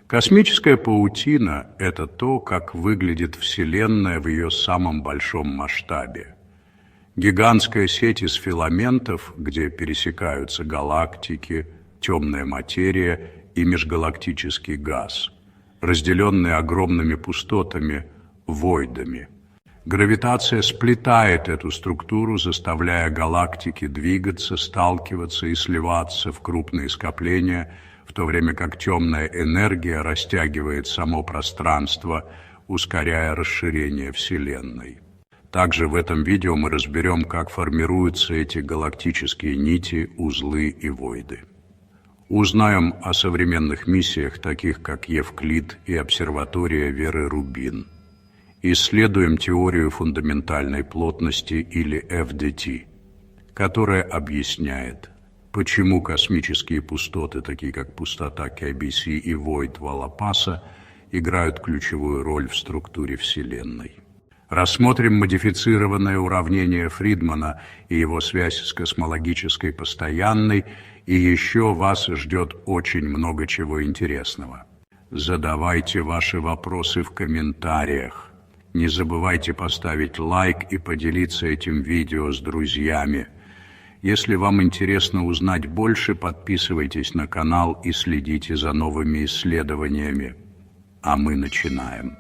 Космическая паутина – это то, как выглядит Вселенная в ее самом большом масштабе. Гигантская сеть из филаментов, где пересекаются галактики, темная материя и межгалактический газ, разделенные огромными пустотами, войдами. Гравитация сплетает эту структуру, заставляя галактики двигаться, сталкиваться и сливаться в крупные скопления, в то время как темная энергия растягивает само пространство, ускоряя расширение Вселенной. Также в этом видео мы разберем, как формируются эти галактические нити, узлы и войды. Узнаем о современных миссиях, таких как Евклид и обсерватория Веры Рубин. Исследуем теорию фундаментальной плотности или FDT, которая объясняет, почему космические пустоты, такие как пустота KBC и войд Валапаса, играют ключевую роль в структуре Вселенной. Рассмотрим модифицированное уравнение Фридмана и его связь с космологической постоянной, и еще вас ждет очень много чего интересного. Задавайте ваши вопросы в комментариях. Не забывайте поставить лайк и поделиться этим видео с друзьями. Если вам интересно узнать больше, подписывайтесь на канал и следите за новыми исследованиями. А мы начинаем.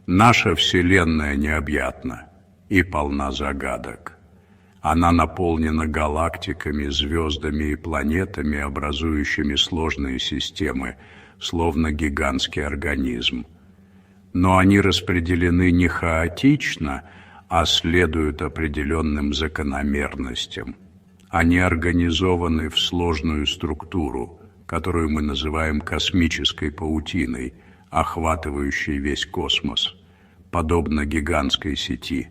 Наша Вселенная необъятна и полна загадок. Она наполнена галактиками, звездами и планетами, образующими сложные системы, словно гигантский организм. Но они распределены не хаотично, а следуют определенным закономерностям. Они организованы в сложную структуру, которую мы называем космической паутиной, охватывающей весь космос, подобно гигантской сети,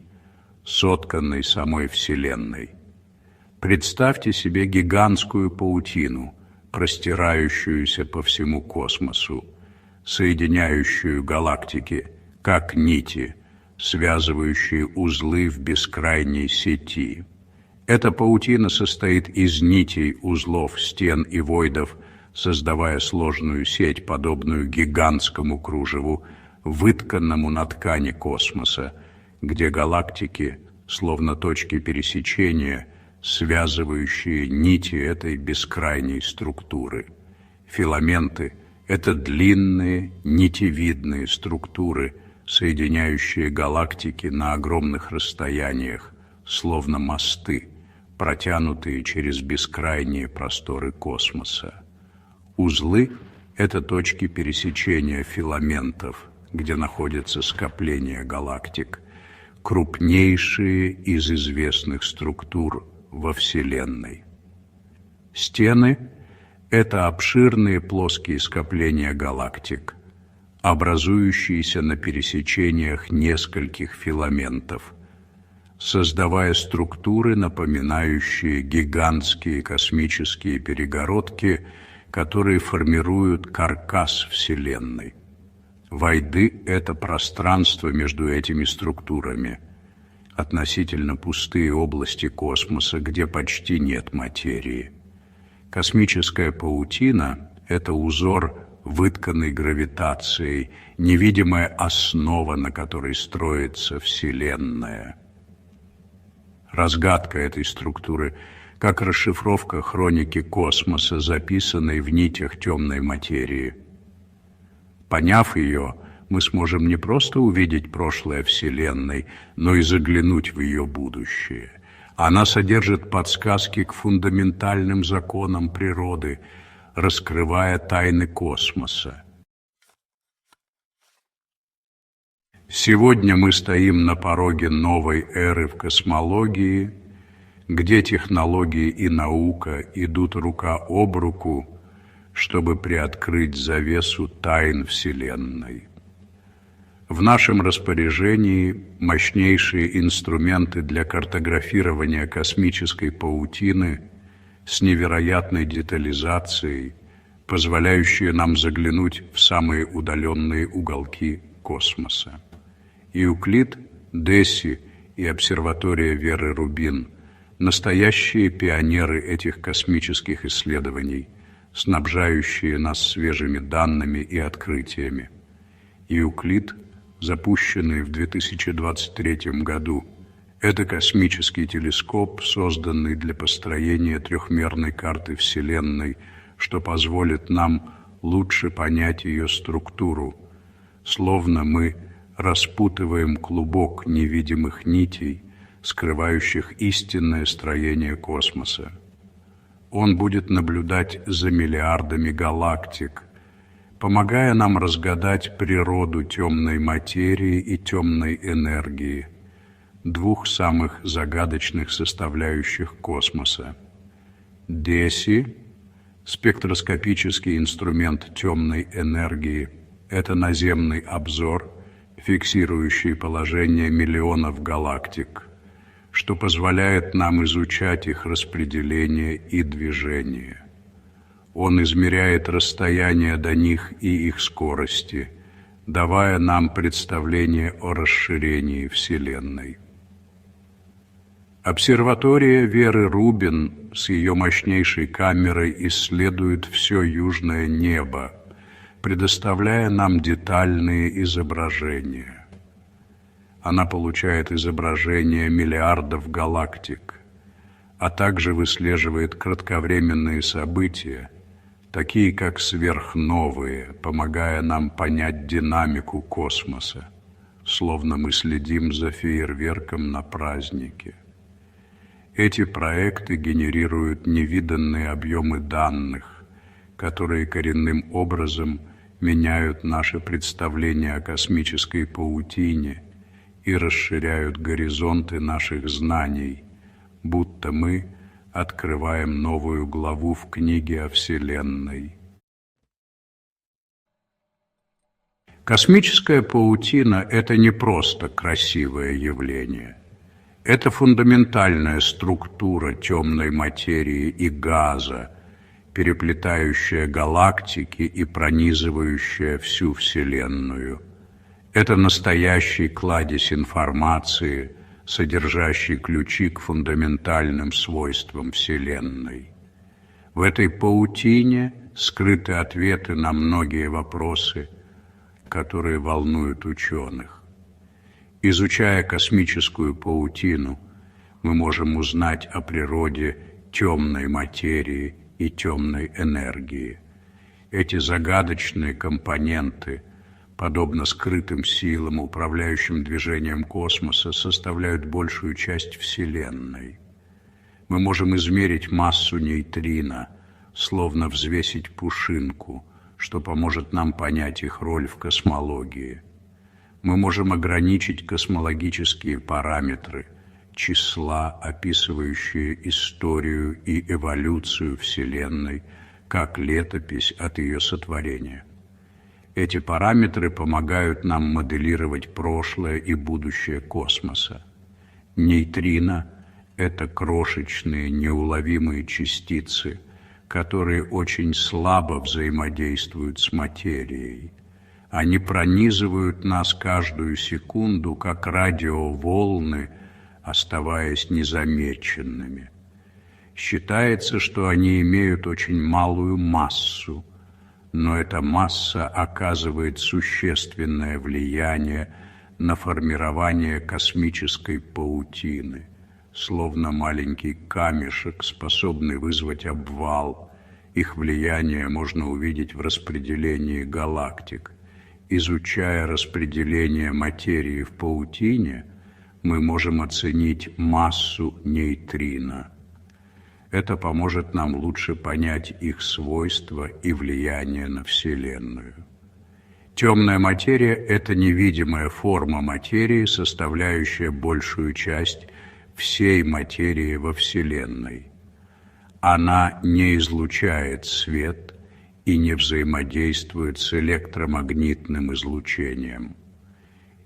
сотканной самой Вселенной. Представьте себе гигантскую паутину, простирающуюся по всему космосу, соединяющую галактики, как нити, связывающие узлы в бескрайней сети. Эта паутина состоит из нитей, узлов, стен и войдов, создавая сложную сеть, подобную гигантскому кружеву, вытканному на ткани космоса, где галактики, словно точки пересечения, связывающие нити этой бескрайней структуры. Филаменты — это длинные, нитевидные структуры, соединяющие галактики на огромных расстояниях, словно мосты, протянутые через бескрайние просторы космоса. Узлы — это точки пересечения филаментов, где находятся скопления галактик, крупнейшие из известных структур во Вселенной. Стены — это обширные плоские скопления галактик, образующиеся на пересечениях нескольких филаментов, создавая структуры, напоминающие гигантские космические перегородки, которые формируют каркас Вселенной. Войды — это пространство между этими структурами, относительно пустые области космоса, где почти нет материи. Космическая паутина — это узор, вытканный гравитацией, невидимая основа, на которой строится Вселенная. Разгадка этой структуры — как расшифровка хроники космоса, записанной в нитях темной материи. Поняв ее, мы сможем не просто увидеть прошлое Вселенной, но и заглянуть в ее будущее. Она содержит подсказки к фундаментальным законам природы, раскрывая тайны космоса. Сегодня мы стоим на пороге новой эры в космологии, где технологии и наука идут рука об руку, чтобы приоткрыть завесу тайн Вселенной. В нашем распоряжении мощнейшие инструменты для картографирования космической паутины с невероятной детализацией, позволяющие нам заглянуть в самые удаленные уголки космоса. Евклид, Деси и обсерватория Веры Рубин – настоящие пионеры этих космических исследований, снабжающие нас свежими данными и открытиями. Евклид, запущенный в 2023 году, это космический телескоп, созданный для построения трехмерной карты Вселенной, что позволит нам лучше понять ее структуру, словно мы распутываем клубок невидимых нитей, скрывающих истинное строение космоса. Он будет наблюдать за миллиардами галактик, помогая нам разгадать природу темной материи и темной энергии, двух самых загадочных составляющих космоса. Деси, спектроскопический инструмент темной энергии, это наземный обзор, фиксирующий положение миллионов галактик, что позволяет нам изучать их распределение и движение. Он измеряет расстояние до них и их скорости, давая нам представление о расширении Вселенной. Обсерватория Веры Рубин с ее мощнейшей камерой исследует все южное небо, предоставляя нам детальные изображения. Она получает изображения миллиардов галактик, а также выслеживает кратковременные события, такие как сверхновые, помогая нам понять динамику космоса, словно мы следим за фейерверком на празднике. Эти проекты генерируют невиданные объемы данных, которые коренным образом меняют наше представление о космической паутине и расширяют горизонты наших знаний, будто мы открываем новую главу в книге о Вселенной. Космическая паутина – это не просто красивое явление. Это фундаментальная структура темной материи и газа, переплетающая галактики и пронизывающая всю Вселенную. Это настоящий кладезь информации, содержащий ключи к фундаментальным свойствам Вселенной. В этой паутине скрыты ответы на многие вопросы, которые волнуют ученых. Изучая космическую паутину, мы можем узнать о природе темной материи и темной энергии. Эти загадочные компоненты, подобно скрытым силам, управляющим движением космоса, составляют большую часть Вселенной. Мы можем измерить массу нейтрино, словно взвесить пушинку, что поможет нам понять их роль в космологии. Мы можем ограничить космологические параметры, числа, описывающие историю и эволюцию Вселенной, как летопись от ее сотворения. Эти параметры помогают нам моделировать прошлое и будущее космоса. Нейтрино – это крошечные неуловимые частицы, которые очень слабо взаимодействуют с материей. Они пронизывают нас каждую секунду, как радиоволны, оставаясь незамеченными. Считается, что они имеют очень малую массу, но эта масса оказывает существенное влияние на формирование космической паутины, словно маленький камешек, способный вызвать обвал. Их влияние можно увидеть в распределении галактик. Изучая распределение материи в паутине, мы можем оценить массу нейтрино. Это поможет нам лучше понять их свойства и влияние на Вселенную. Темная материя – это невидимая форма материи, составляющая большую часть всей материи во Вселенной. Она не излучает свет и не взаимодействует с электромагнитным излучением.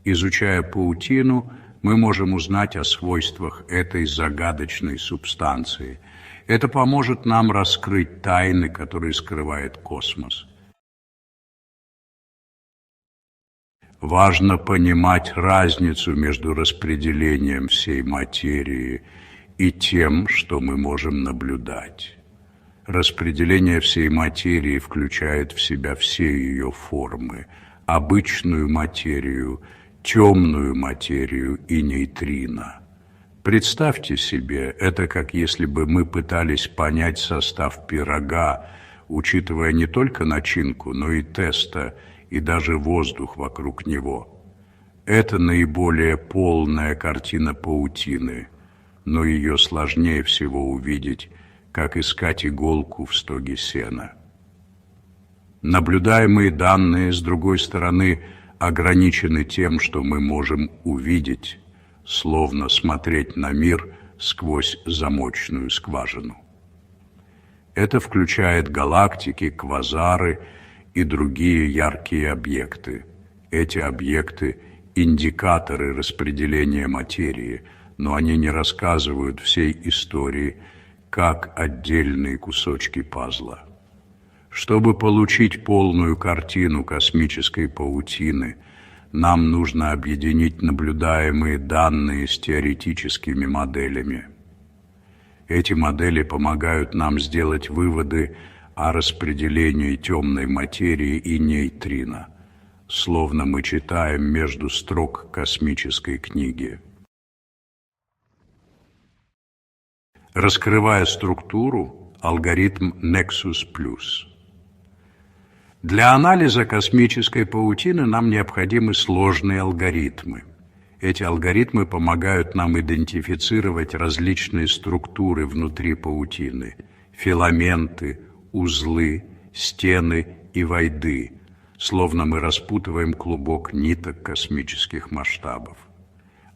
Изучая паутину, мы можем узнать о свойствах этой загадочной субстанции. Это поможет нам раскрыть тайны, которые скрывает космос. Важно понимать разницу между распределением всей материи и тем, что мы можем наблюдать. Распределение всей материи включает в себя все ее формы: обычную материю, темную материю и нейтрино. Представьте себе, это как если бы мы пытались понять состав пирога, учитывая не только начинку, но и тесто, и даже воздух вокруг него. Это наиболее полная картина паутины, но ее сложнее всего увидеть, как искать иголку в стоге сена. Наблюдаемые данные, с другой стороны, ограничены тем, что мы можем увидеть, словно смотреть на мир сквозь замочную скважину. Это включает галактики, квазары и другие яркие объекты. Эти объекты – индикаторы распределения материи, но они не рассказывают всей истории, как отдельные кусочки пазла. Чтобы получить полную картину космической паутины, нам нужно объединить наблюдаемые данные с теоретическими моделями. Эти модели помогают нам сделать выводы о распределении темной материи и нейтрино, словно мы читаем между строк космической книги. Раскрывая структуру, алгоритм Nexus+. Для анализа космической паутины нам необходимы сложные алгоритмы. Эти алгоритмы помогают нам идентифицировать различные структуры внутри паутины: филаменты, узлы, стены и войды, словно мы распутываем клубок ниток космических масштабов.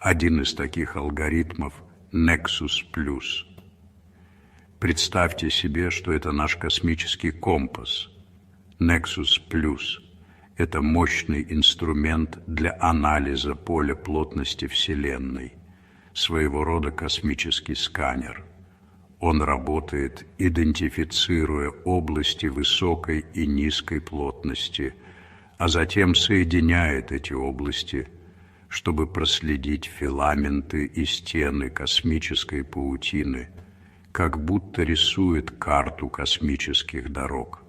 Один из таких алгоритмов – Nexus+. Представьте себе, что это наш космический компас. Nexus+ – это мощный инструмент для анализа поля плотности Вселенной, своего рода космический сканер. Он работает, идентифицируя области высокой и низкой плотности, а затем соединяет эти области, чтобы проследить филаменты и стены космической паутины, как будто рисует карту космических дорог.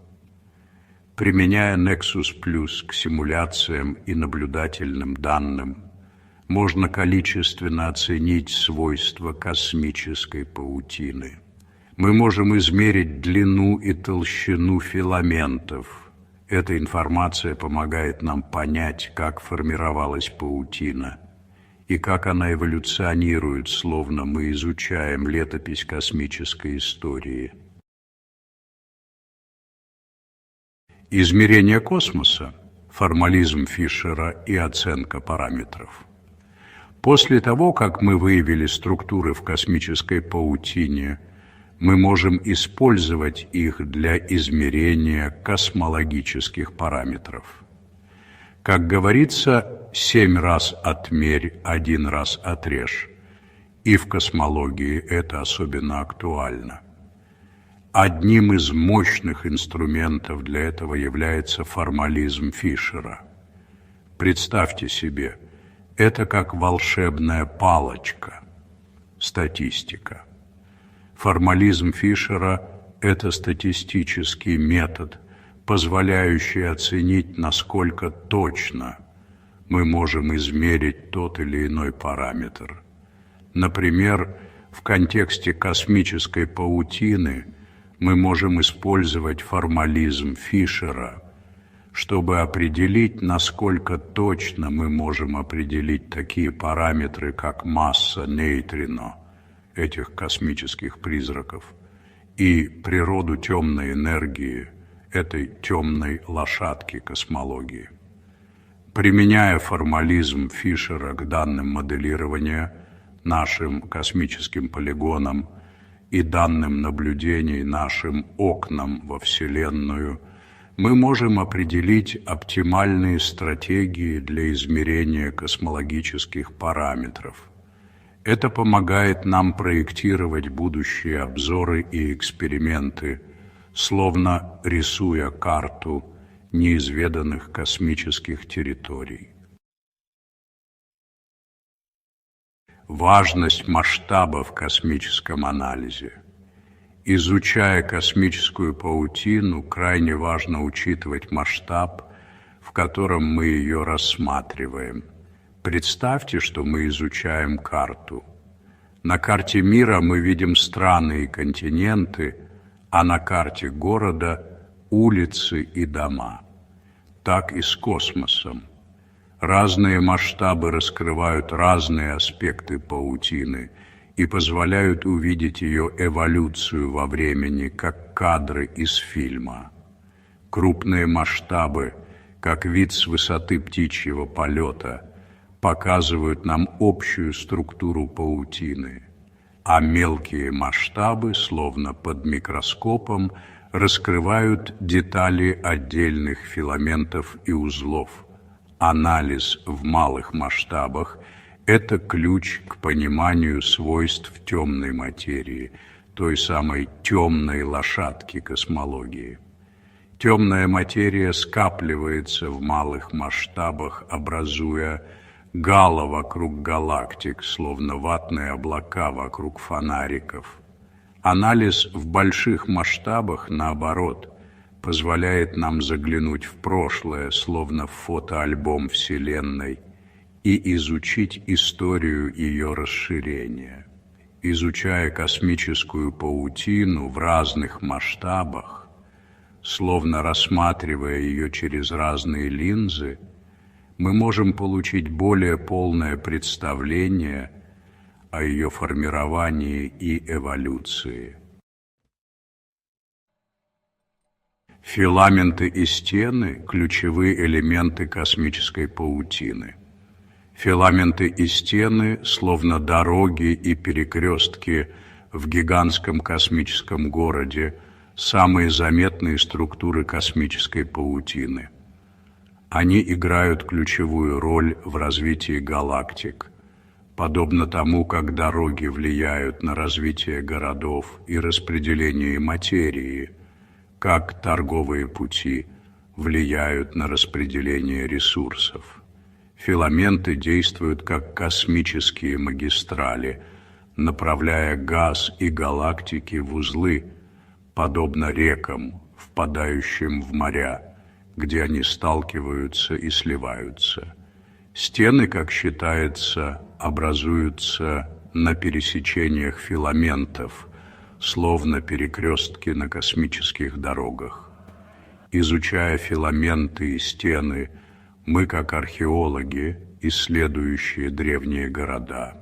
Применяя Nexus+ к симуляциям и наблюдательным данным, можно количественно оценить свойства космической паутины. Мы можем измерить длину и толщину филаментов. Эта информация помогает нам понять, как формировалась паутина и как она эволюционирует, словно мы изучаем летопись космической истории. Измерение космоса, формализм Фишера и оценка параметров. После того, как мы выявили структуры в космической паутине, мы можем использовать их для измерения космологических параметров. Как говорится, 7 раз отмерь, 1 раз отрежь. И в космологии это особенно актуально. Одним из мощных инструментов для этого является формализм Фишера. Представьте себе, это как волшебная палочка, статистика. Формализм Фишера – это статистический метод, позволяющий оценить, насколько точно мы можем измерить тот или иной параметр. Например, в контексте космической паутины мы можем использовать формализм Фишера, чтобы определить, насколько точно мы можем определить такие параметры, как масса нейтрино, этих космических призраков, и природу темной энергии, этой темной лошадки космологии. Применяя формализм Фишера к данным моделирования, нашим космическим полигонам и данным наблюдений нашим окнам во Вселенную, мы можем определить оптимальные стратегии для измерения космологических параметров. Это помогает нам проектировать будущие обзоры и эксперименты, словно рисуя карту неизведанных космических территорий. Важность масштаба в космическом анализе. Изучая космическую паутину, крайне важно учитывать масштаб, в котором мы ее рассматриваем. Представьте, что мы изучаем карту. На карте мира мы видим страны и континенты, а на карте города – улицы и дома. Так и с космосом. Разные масштабы раскрывают разные аспекты паутины и позволяют увидеть ее эволюцию во времени, как кадры из фильма. Крупные масштабы, как вид с высоты птичьего полета, показывают нам общую структуру паутины, а мелкие масштабы, словно под микроскопом, раскрывают детали отдельных филаментов и узлов. Анализ в малых масштабах – это ключ к пониманию свойств темной материи, той самой темной лошадки космологии. Темная материя скапливается в малых масштабах, образуя гало вокруг галактик, словно ватные облака вокруг фонариков. Анализ в больших масштабах, наоборот, позволяет нам заглянуть в прошлое, словно в фотоальбом Вселенной, и изучить историю ее расширения. Изучая космическую паутину в разных масштабах, словно рассматривая ее через разные линзы, мы можем получить более полное представление о ее формировании и эволюции. Филаменты и стены – ключевые элементы космической паутины. Филаменты и стены, словно дороги и перекрестки в гигантском космическом городе, самые заметные структуры космической паутины. Они играют ключевую роль в развитии галактик, подобно тому, как дороги влияют на развитие городов и распределение материи, как торговые пути влияют на распределение ресурсов. Филаменты действуют как космические магистрали, направляя газ и галактики в узлы, подобно рекам, впадающим в моря, где они сталкиваются и сливаются. Стены, как считается, образуются на пересечениях филаментов, словно перекрестки на космических дорогах. Изучая филаменты и стены, мы, как археологи, исследующие древние города,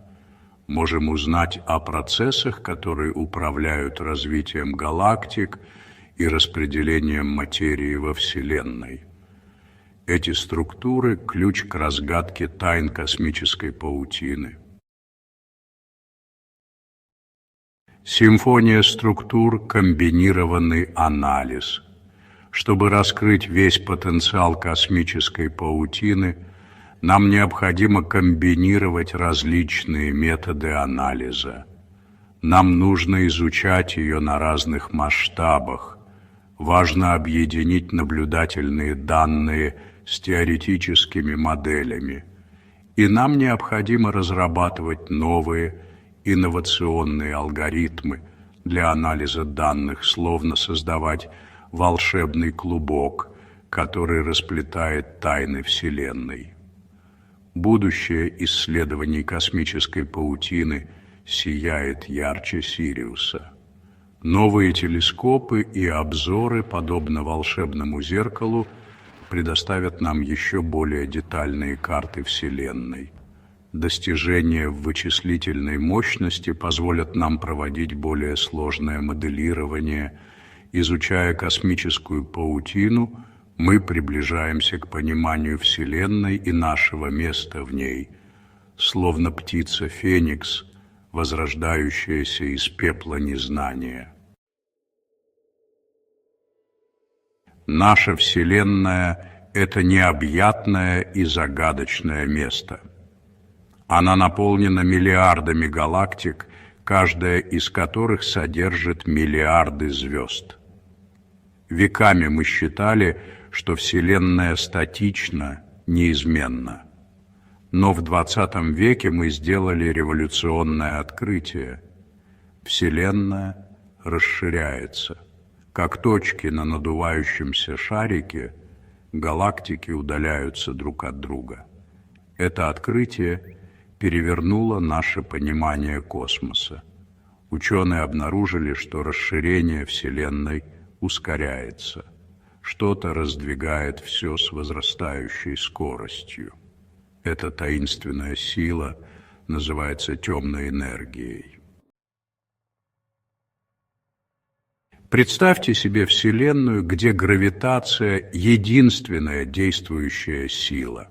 можем узнать о процессах, которые управляют развитием галактик и распределением материи во Вселенной. Эти структуры – ключ к разгадке тайн космической паутины. Симфония структур – комбинированный анализ. Чтобы раскрыть весь потенциал космической паутины, нам необходимо комбинировать различные методы анализа. Нам нужно изучать ее на разных масштабах. Важно объединить наблюдательные данные с теоретическими моделями. И нам необходимо разрабатывать новые, инновационные алгоритмы для анализа данных, словно создавать волшебный клубок, который расплетает тайны Вселенной. Будущее исследований космической паутины сияет ярче Сириуса. Новые телескопы и обзоры, подобно волшебному зеркалу, предоставят нам еще более детальные карты Вселенной. Достижения в вычислительной мощности позволят нам проводить более сложное моделирование. Изучая космическую паутину, мы приближаемся к пониманию Вселенной и нашего места в ней, словно птица Феникс, возрождающаяся из пепла незнания. Наша Вселенная – это необъятное и загадочное место. Она наполнена миллиардами галактик, каждая из которых содержит миллиарды звезд. Веками мы считали, что Вселенная статична, неизменна. Но в 20 веке мы сделали революционное открытие. Вселенная расширяется. Как точки на надувающемся шарике, галактики удаляются друг от друга. Это открытие перевернуло наше понимание космоса. Ученые обнаружили, что расширение Вселенной ускоряется. Что-то раздвигает все с возрастающей скоростью. Эта таинственная сила называется темной энергией. Представьте себе Вселенную, где гравитация – единственная действующая сила.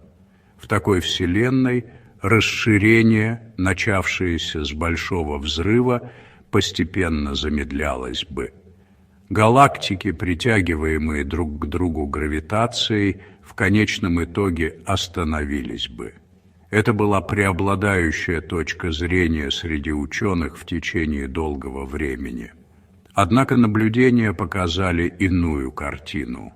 В такой Вселенной расширение, начавшееся с Большого взрыва, постепенно замедлялось бы. Галактики, притягиваемые друг к другу гравитацией, в конечном итоге остановились бы. Это была преобладающая точка зрения среди ученых в течение долгого времени. Однако наблюдения показали иную картину.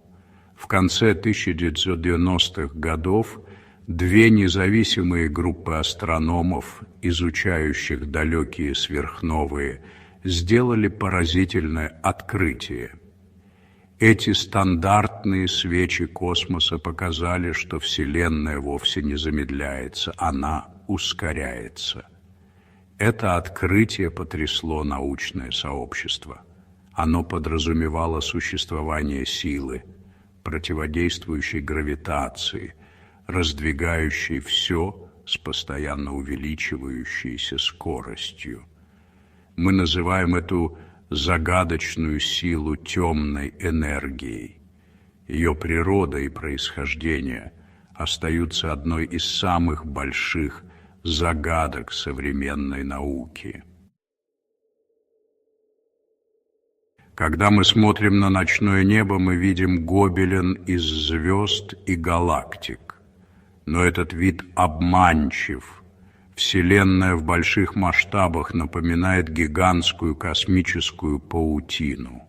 В конце 1990-х годов две независимые группы астрономов, изучающих далекие сверхновые, сделали поразительное открытие. Эти стандартные свечи космоса показали, что Вселенная вовсе не замедляется, она ускоряется. Это открытие потрясло научное сообщество. Оно подразумевало существование силы, противодействующей гравитации, раздвигающей все с постоянно увеличивающейся скоростью. Мы называем эту загадочную силу темной энергией. Ее природа и происхождение остаются одной из самых больших загадок современной науки. Когда мы смотрим на ночное небо, мы видим гобелен из звезд и галактик. Но этот вид обманчив. Вселенная в больших масштабах напоминает гигантскую космическую паутину.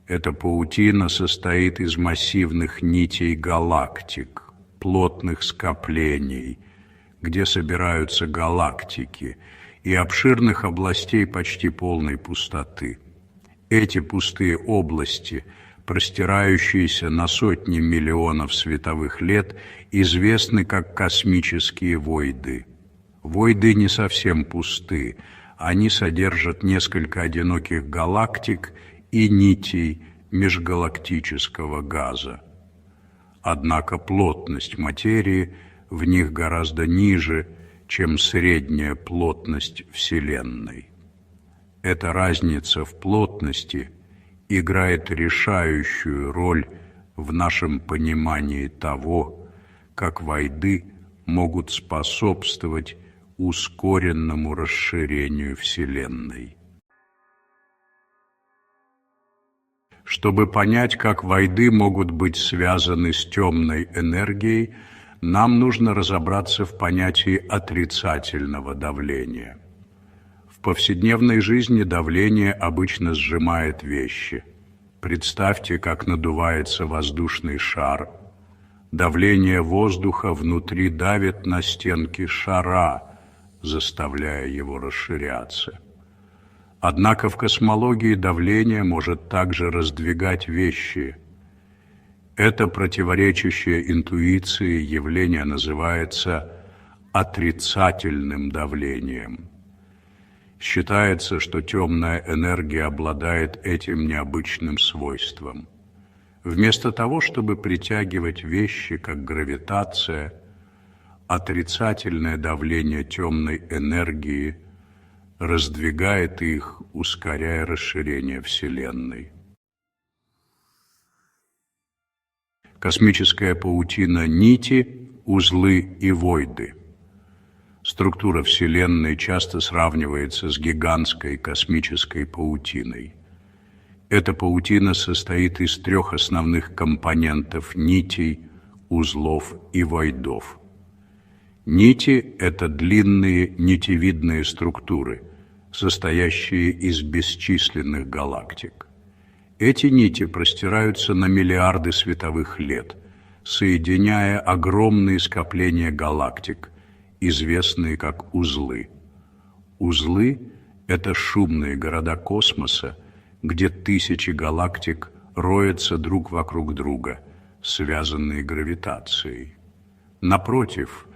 Эта паутина состоит из массивных нитей галактик, плотных скоплений, где собираются галактики, и обширных областей почти полной пустоты. Эти пустые области, простирающиеся на сотни миллионов световых лет, известны как космические войды. Войды не совсем пусты, они содержат несколько одиноких галактик и нитей межгалактического газа. Однако плотность материи в них гораздо ниже, чем средняя плотность Вселенной. Эта разница в плотности играет решающую роль в нашем понимании того, как войды могут способствовать ускоренному расширению Вселенной. Чтобы понять, как войды могут быть связаны с темной энергией, нам нужно разобраться в понятии отрицательного давления. В повседневной жизни давление обычно сжимает вещи. Представьте, как надувается воздушный шар. Давление воздуха внутри давит на стенки шара, заставляя его расширяться. Однако в космологии давление может также раздвигать вещи. Это противоречащее интуиции явление называется отрицательным давлением. Считается, что темная энергия обладает этим необычным свойством. Вместо того, чтобы притягивать вещи, как гравитация, отрицательное давление темной энергии раздвигает их, ускоряя расширение Вселенной. Космическая паутина — нити, узлы и войды. Структура Вселенной часто сравнивается с гигантской космической паутиной. Эта паутина состоит из трех основных компонентов — нитей, узлов и войдов. Нити – это длинные нитевидные структуры, состоящие из бесчисленных галактик. Эти нити простираются на миллиарды световых лет, соединяя огромные скопления галактик, известные как узлы. Узлы – это шумные города космоса, где тысячи галактик роятся друг вокруг друга, связанные гравитацией. Напротив,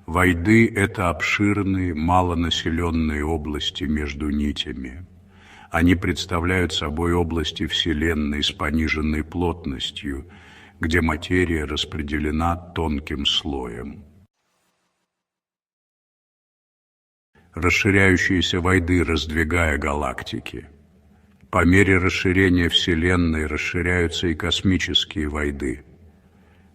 войды – это обширные, малонаселенные области между нитями. Они представляют собой области Вселенной с пониженной плотностью, где материя распределена тонким слоем. Расширяющиеся войды, раздвигая галактики. По мере расширения Вселенной расширяются и космические войды.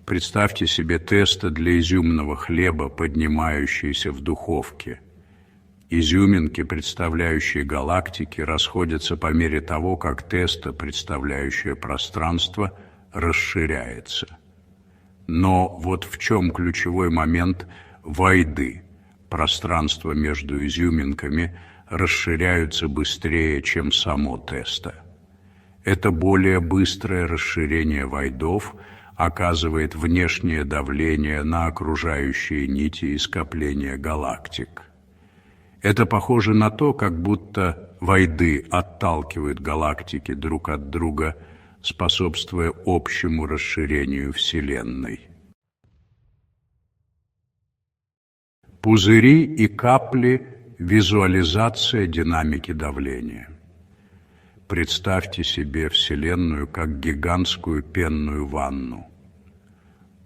Представьте себе тесто для изюмного хлеба, поднимающееся в духовке. Изюминки, представляющие галактики, расходятся по мере того, как тесто, представляющее пространство, расширяется. Но вот в чем ключевой момент войды. Пространство между изюминками расширяются быстрее, чем само тесто. Это более быстрое расширение войдов оказывает внешнее давление на окружающие нити и скопления галактик. Это похоже на то, как будто войды отталкивают галактики друг от друга, способствуя общему расширению Вселенной. Пузыри и капли – визуализация динамики давления. Представьте себе Вселенную как гигантскую пенную ванну.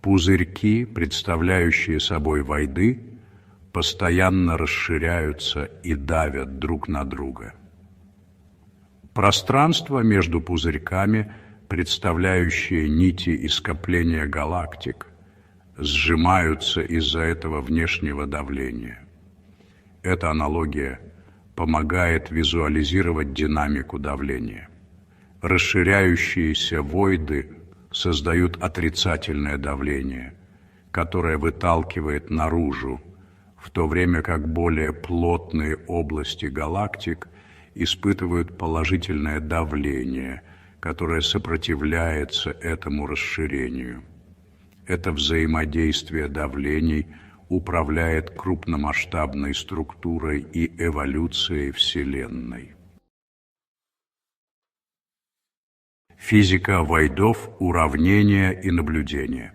Пузырьки, представляющие собой войды, постоянно расширяются и давят друг на друга. Пространство между пузырьками, представляющие нити и скопления галактик, сжимаются из-за этого внешнего давления. Эта аналогия помогает визуализировать динамику давления. Расширяющиеся войды создают отрицательное давление, которое выталкивает наружу, в то время как более плотные области галактик испытывают положительное давление, которое сопротивляется этому расширению. Это взаимодействие давлений управляет крупномасштабной структурой и эволюцией Вселенной. Физика войдов, уравнения и наблюдения.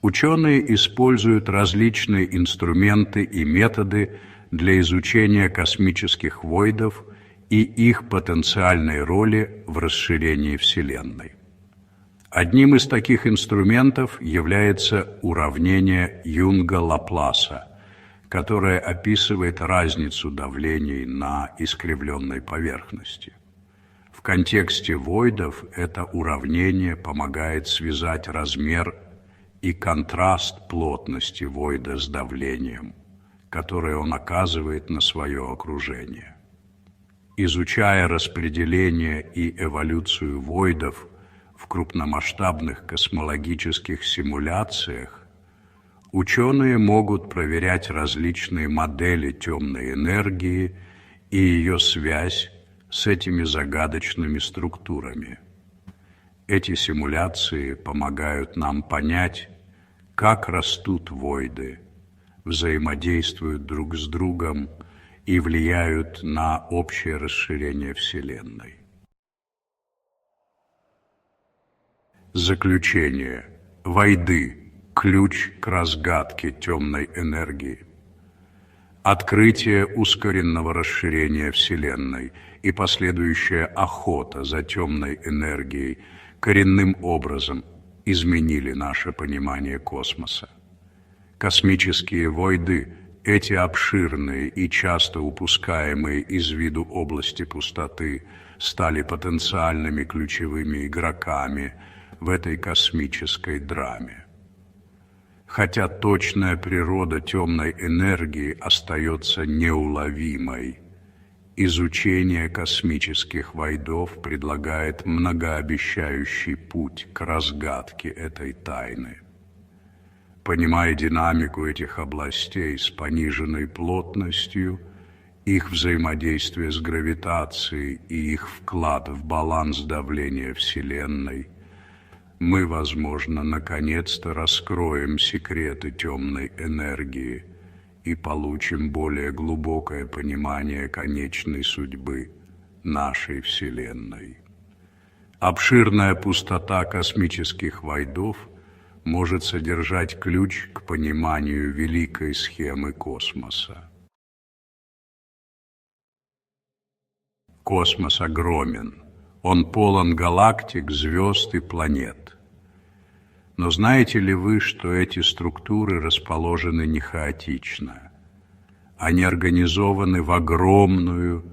Ученые используют различные инструменты и методы для изучения космических войдов и их потенциальной роли в расширении Вселенной. Одним из таких инструментов является уравнение Юнга-Лапласа, которое описывает разницу давлений на искривленной поверхности. В контексте войдов это уравнение помогает связать размер и контраст плотности войда с давлением, которое он оказывает на свое окружение. Изучая распределение и эволюцию войдов в крупномасштабных космологических симуляциях, ученые могут проверять различные модели темной энергии и ее связь с этими загадочными структурами. Эти симуляции помогают нам понять, как растут войды, взаимодействуют друг с другом и влияют на общее расширение Вселенной. Заключение. Войды. Ключ к разгадке темной энергии. Открытие ускоренного расширения Вселенной и последующая охота за темной энергией коренным образом изменили наше понимание космоса. Космические войды, эти обширные и часто упускаемые из виду области пустоты, стали потенциальными ключевыми игроками в этой космической драме. Хотя точная природа темной энергии остается неуловимой, изучение космических войдов предлагает многообещающий путь к разгадке этой тайны. Понимая динамику этих областей с пониженной плотностью, их взаимодействие с гравитацией и их вклад в баланс давления Вселенной, мы, возможно, наконец-то раскроем секреты темной энергии и получим более глубокое понимание конечной судьбы нашей Вселенной. Обширная пустота космических войдов может содержать ключ к пониманию великой схемы космоса. Космос огромен. Он полон галактик, звезд и планет. Но знаете ли вы, что эти структуры расположены не хаотично? Они организованы в огромную,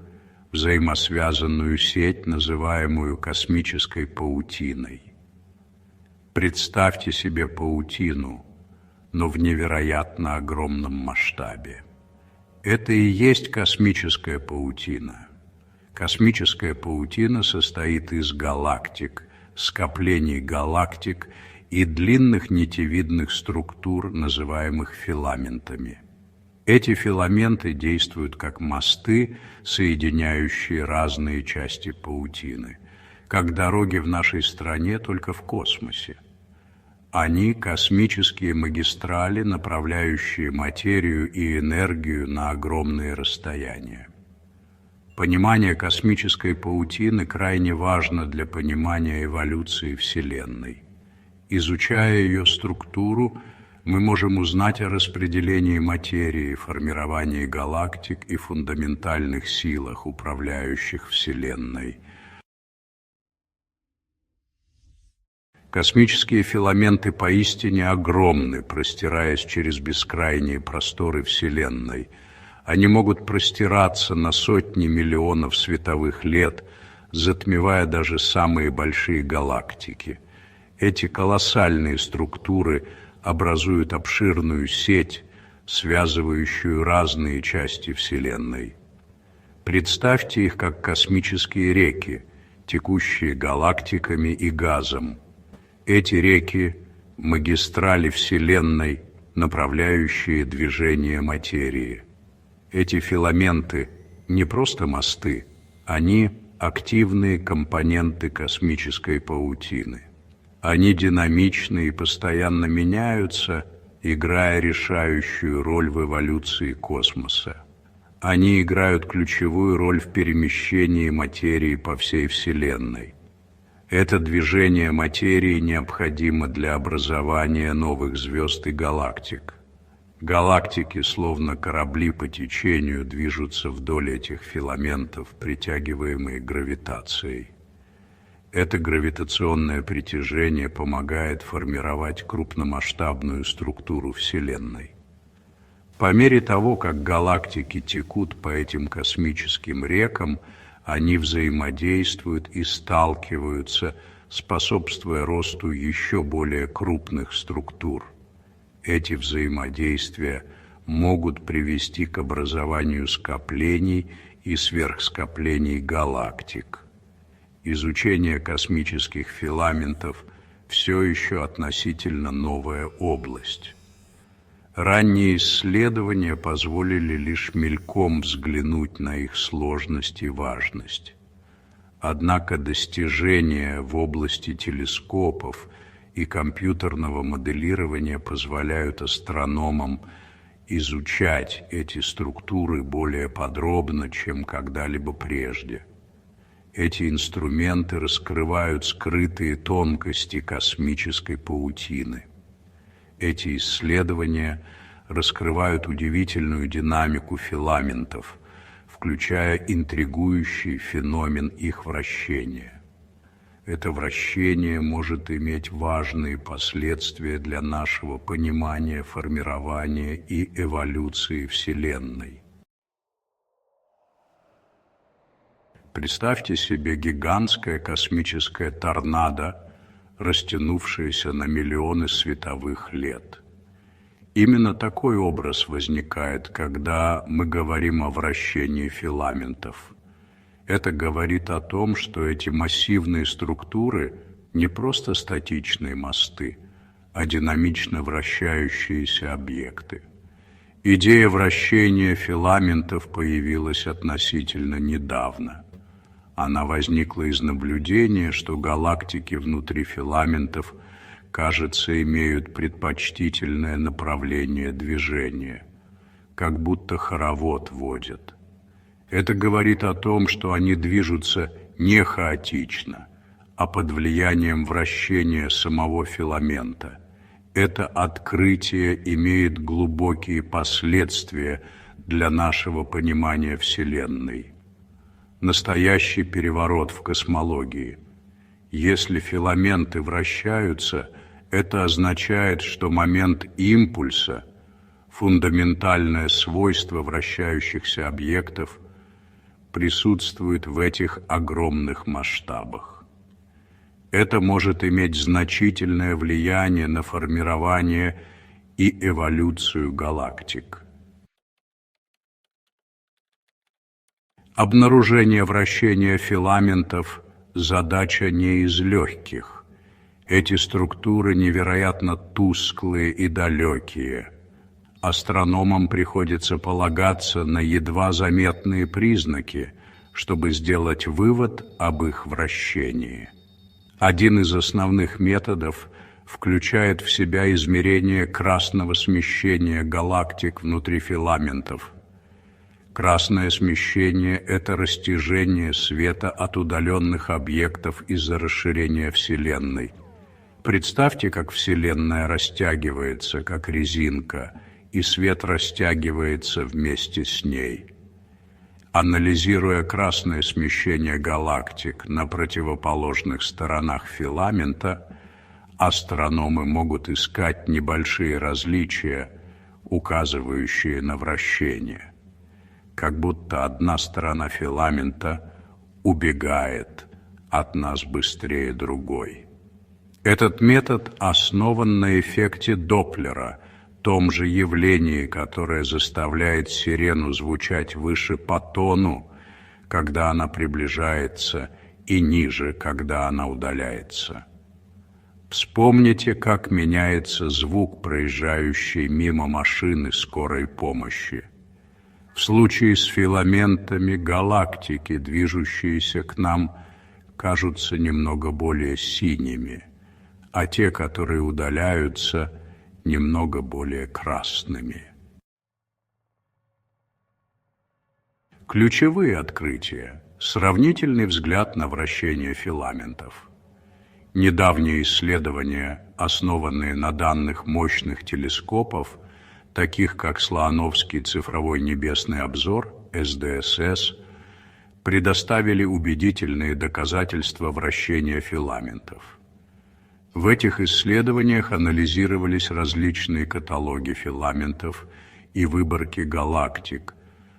взаимосвязанную сеть, называемую космической паутиной. Представьте себе паутину, но в невероятно огромном масштабе. Это и есть космическая паутина. Космическая паутина состоит из галактик, скоплений галактик и длинных нитевидных структур, называемых филаментами. Эти филаменты действуют как мосты, соединяющие разные части паутины, как дороги в нашей стране, только в космосе. Они – космические магистрали, направляющие материю и энергию на огромные расстояния. Понимание космической паутины крайне важно для понимания эволюции Вселенной. Изучая ее структуру, мы можем узнать о распределении материи, формировании галактик и фундаментальных силах, управляющих Вселенной. Космические филаменты поистине огромны, простираясь через бескрайние просторы Вселенной. Они могут простираться на сотни миллионов световых лет, затмевая даже самые большие галактики. Эти колоссальные структуры образуют обширную сеть, связывающую разные части Вселенной. Представьте их как космические реки, текущие галактиками и газом. Эти реки – магистрали Вселенной, направляющие движение материи. Эти филаменты – не просто мосты, они – активные компоненты космической паутины. Они динамичны и постоянно меняются, играя решающую роль в эволюции космоса. Они играют ключевую роль в перемещении материи по всей Вселенной. Это движение материи необходимо для образования новых звезд и галактик. Галактики, словно корабли по течению, движутся вдоль этих филаментов, притягиваемые гравитацией. Это гравитационное притяжение помогает формировать крупномасштабную структуру Вселенной. По мере того, как галактики текут по этим космическим рекам, они взаимодействуют и сталкиваются, способствуя росту еще более крупных структур. Эти взаимодействия могут привести к образованию скоплений и сверхскоплений галактик. Изучение космических филаментов все еще относительно новая область. Ранние исследования позволили лишь мельком взглянуть на их сложность и важность. Однако достижения в области телескопов и компьютерного моделирования позволяют астрономам изучать эти структуры более подробно, чем когда-либо прежде. Эти инструменты раскрывают скрытые тонкости космической паутины. Эти исследования раскрывают удивительную динамику филаментов, включая интригующий феномен их вращения. Это вращение может иметь важные последствия для нашего понимания формирования и эволюции Вселенной. Представьте себе гигантское космическое торнадо, растянувшееся на миллионы световых лет. Именно такой образ возникает, когда мы говорим о вращении филаментов. Это говорит о том, что эти массивные структуры не просто статичные мосты, а динамично вращающиеся объекты. Идея вращения филаментов появилась относительно недавно. Она возникла из наблюдения, что галактики внутри филаментов, кажется, имеют предпочтительное направление движения, как будто хоровод водят. Это говорит о том, что они движутся не хаотично, а под влиянием вращения самого филамента. Это открытие имеет глубокие последствия для нашего понимания Вселенной. Настоящий переворот в космологии. Если филаменты вращаются, это означает, что момент импульса, фундаментальное свойство вращающихся объектов, присутствует в этих огромных масштабах. Это может иметь значительное влияние на формирование и эволюцию галактик. Обнаружение вращения филаментов – задача не из легких. Эти структуры невероятно тусклые и далекие. Астрономам приходится полагаться на едва заметные признаки, чтобы сделать вывод об их вращении. Один из основных методов включает в себя измерение красного смещения галактик внутри филаментов. Красное смещение – это растяжение света от удаленных объектов из-за расширения Вселенной. Представьте, как Вселенная растягивается, как резинка, и свет растягивается вместе с ней. Анализируя красное смещение галактик на противоположных сторонах филамента, астрономы могут искать небольшие различия, указывающие на вращение. Как будто одна сторона филамента убегает от нас быстрее другой. Этот метод основан на эффекте Доплера, том же явлении, которое заставляет сирену звучать выше по тону, когда она приближается, и ниже, когда она удаляется. Вспомните, как меняется звук проезжающей мимо машины скорой помощи. В случае с филаментами галактики, движущиеся к нам, кажутся немного более синими, а те, которые удаляются, немного более красными. Ключевые открытия. Сравнительный взгляд на вращение филаментов. Недавние исследования, основанные на данных мощных телескопов, таких как Слоановский цифровой небесный обзор, СДСС, предоставили убедительные доказательства вращения филаментов. В этих исследованиях анализировались различные каталоги филаментов и выборки галактик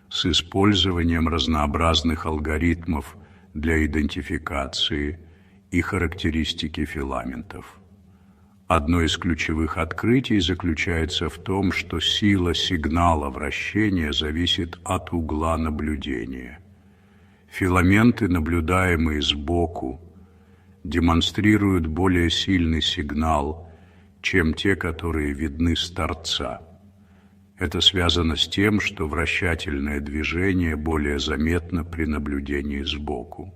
с использованием разнообразных алгоритмов для идентификации и характеристики филаментов. Одно из ключевых открытий заключается в том, что сила сигнала вращения зависит от угла наблюдения. Филаменты, наблюдаемые сбоку, демонстрируют более сильный сигнал, чем те, которые видны с торца. Это связано с тем, что вращательное движение более заметно при наблюдении сбоку.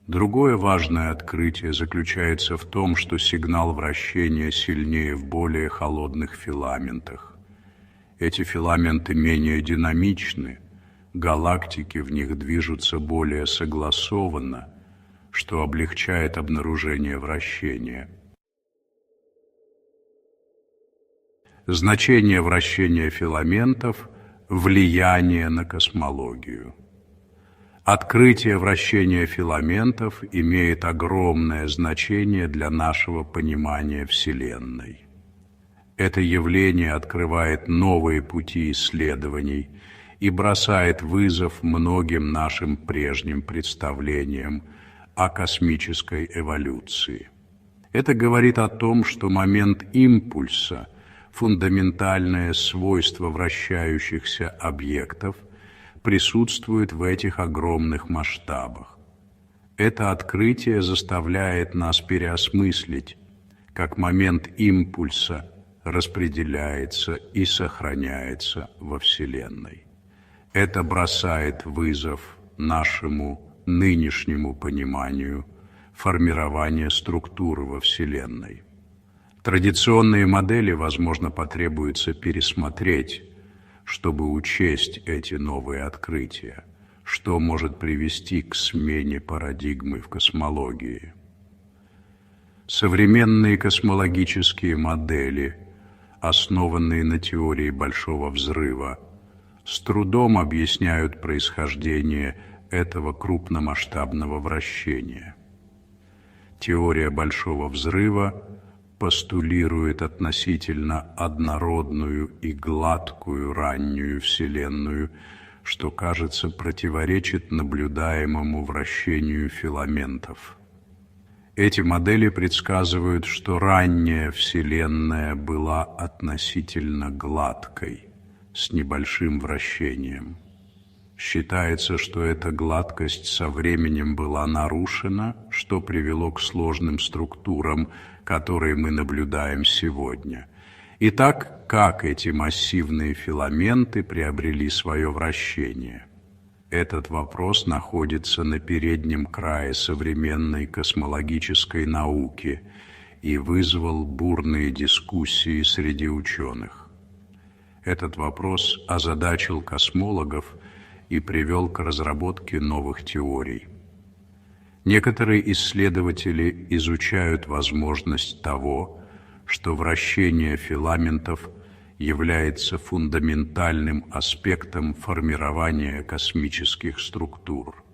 Другое важное открытие заключается в том, что сигнал вращения сильнее в более холодных филаментах. Эти филаменты менее динамичны, галактики в них движутся более согласованно, что облегчает обнаружение вращения. Значение вращения филаментов – влияние на космологию. Открытие вращения филаментов имеет огромное значение для нашего понимания Вселенной. Это явление открывает новые пути исследований и бросает вызов многим нашим прежним представлениям о космической эволюции. Это говорит о том, что момент импульса, фундаментальное свойство вращающихся объектов, присутствует в этих огромных масштабах. Это открытие заставляет нас переосмыслить, как момент импульса, распределяется и сохраняется во Вселенной. Это бросает вызов нашему нынешнему пониманию формирования структуры во Вселенной. Традиционные модели, возможно, потребуется пересмотреть, чтобы учесть эти новые открытия, что может привести к смене парадигмы в космологии. Современные космологические модели, основанные на теории Большого Взрыва, с трудом объясняют происхождение этого крупномасштабного вращения. Теория Большого Взрыва постулирует относительно однородную и гладкую раннюю Вселенную, что, кажется, противоречит наблюдаемому вращению филаментов. Эти модели предсказывают, что ранняя Вселенная была относительно гладкой, с небольшим вращением. Считается, что эта гладкость со временем была нарушена, что привело к сложным структурам, которые мы наблюдаем сегодня. Итак, как эти массивные филаменты приобрели свое вращение? Этот вопрос находится на переднем крае современной космологической науки и вызвал бурные дискуссии среди ученых. Этот вопрос озадачил космологов и привел к разработке новых теорий. Некоторые исследователи изучают возможность того, что вращение филаментов является фундаментальным аспектом формирования космических структур.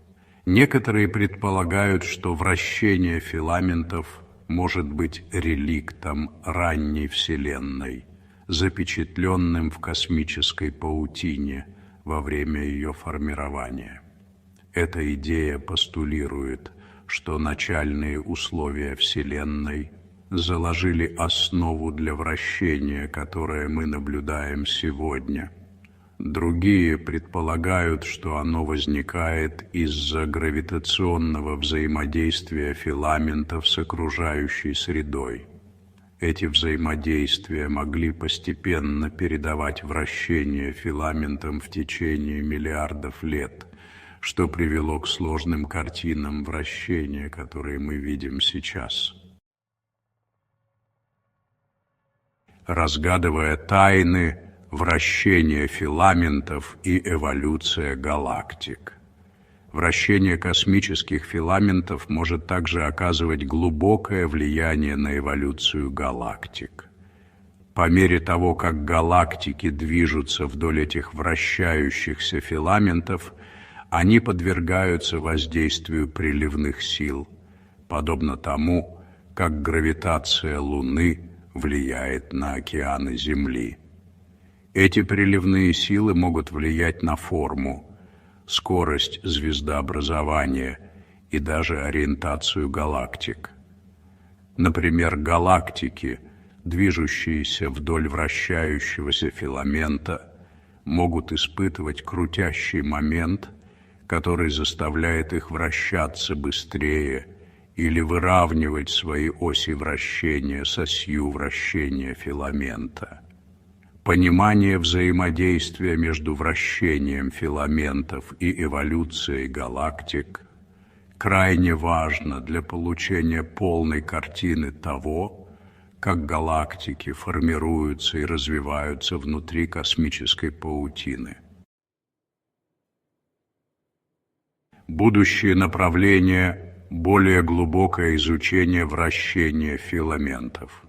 Некоторые предполагают, что вращение филаментов может быть реликтом ранней Вселенной, запечатленным в космической паутине во время ее формирования. Эта идея постулирует, что начальные условия Вселенной заложили основу для вращения, которое мы наблюдаем сегодня. Другие предполагают, что оно возникает из-за гравитационного взаимодействия филаментов с окружающей средой. Эти взаимодействия могли постепенно передавать вращение филаментам в течение миллиардов лет, что привело к сложным картинам вращения, которые мы видим сейчас. Разгадывая тайны вращения филаментов и эволюция галактик. Вращение космических филаментов может также оказывать глубокое влияние на эволюцию галактик. По мере того, как галактики движутся вдоль этих вращающихся филаментов, они подвергаются воздействию приливных сил, подобно тому, как гравитация Луны влияет на океаны Земли. Эти приливные силы могут влиять на форму, скорость звездообразования и даже ориентацию галактик. Например, галактики, движущиеся вдоль вращающегося филамента, могут испытывать крутящий момент, который заставляет их вращаться быстрее или выравнивать свои оси вращения с осью вращения филамента. Понимание взаимодействия между вращением филаментов и эволюцией галактик крайне важно для получения полной картины того, как галактики формируются и развиваются внутри космической паутины. Будущее направление – более глубокое изучение вращения филаментов.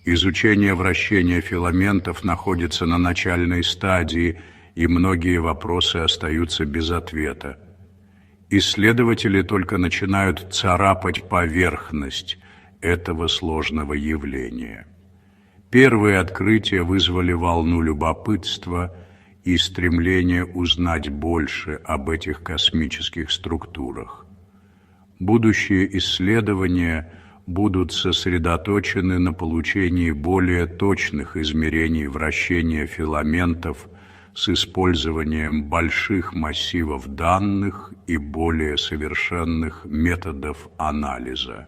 Изучение вращения филаментов находится на начальной стадии, и многие вопросы остаются без ответа. Исследователи только начинают царапать поверхность этого сложного явления. Первые открытия вызвали волну любопытства и стремление узнать больше об этих космических структурах. Будущие исследования будут сосредоточены на получении более точных измерений вращения филаментов с использованием больших массивов данных и более совершенных методов анализа.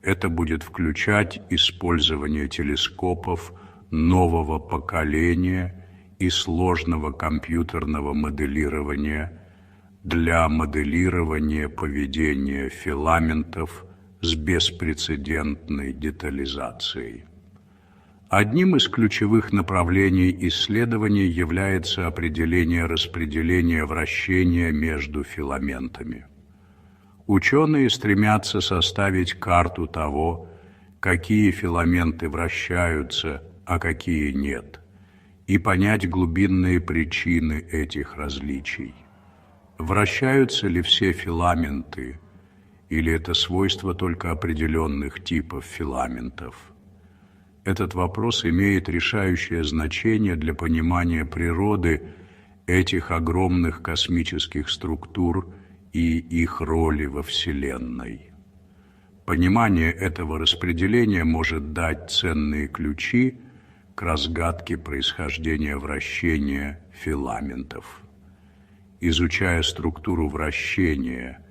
Это будет включать использование телескопов нового поколения и сложного компьютерного моделирования для моделирования поведения филаментов с беспрецедентной детализацией. Одним из ключевых направлений исследований является определение распределения вращения между филаментами. Ученые стремятся составить карту того, какие филаменты вращаются, а какие нет, и понять глубинные причины этих различий. Вращаются ли все филаменты, или это свойство только определенных типов филаментов? Этот вопрос имеет решающее значение для понимания природы этих огромных космических структур и их роли во Вселенной. Понимание этого распределения может дать ценные ключи к разгадке происхождения вращения филаментов. Изучая структуру вращения,